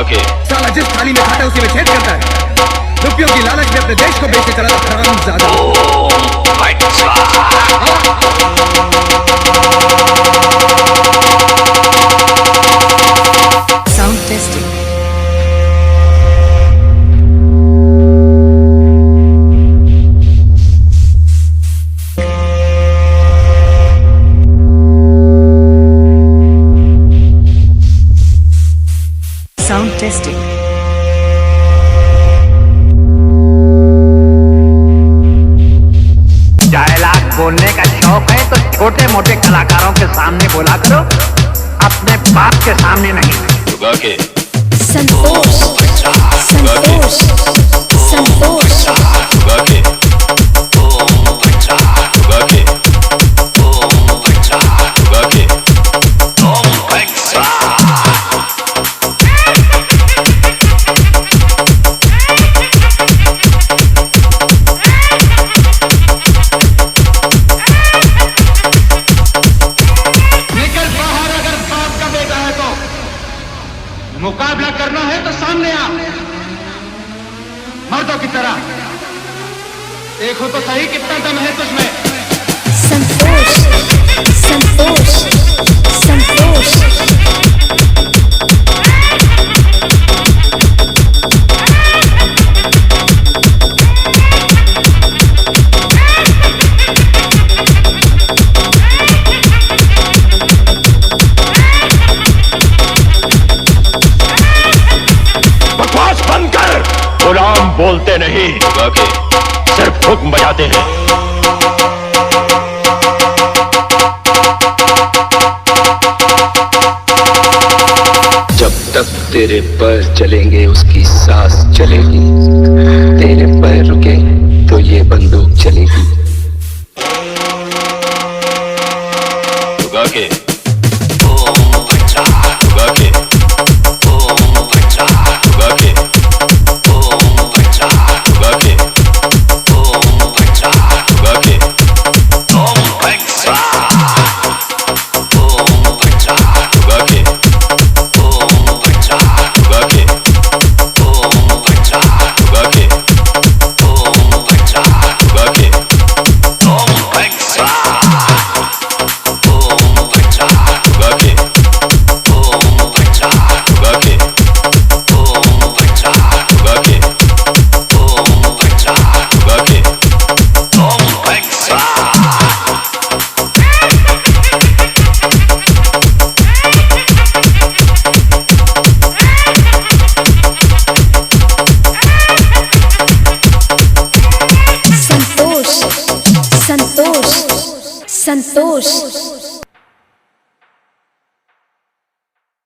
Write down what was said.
साला जिस थाली में खाता है उसी में छेद करता है। रुपयों की लालच में अपने देश को बेचने चला था हरामजादा। Sound testing. Sound testing. Dialogue बोलने का शौक है तो छोटे मोटे कलाकारों के सामने बोला करो, अपने बाप के सामने नहीं। संतोष, संतोष, संतोष। मुकाबला करना है तो सामने आ, मर्दों की तरह। देखो तो सही कितना दम है तुझमें। संतोष, संतोष, संतोष। गुलाम बोलते नहीं, सिर्फ हुक्म बजाते हैं। जब तक तेरे पैर चलेंगे उसकी सांस चलेगी, तेरे पैर रुके तो ये बंदूक चलेगी। संतोष, संतोष।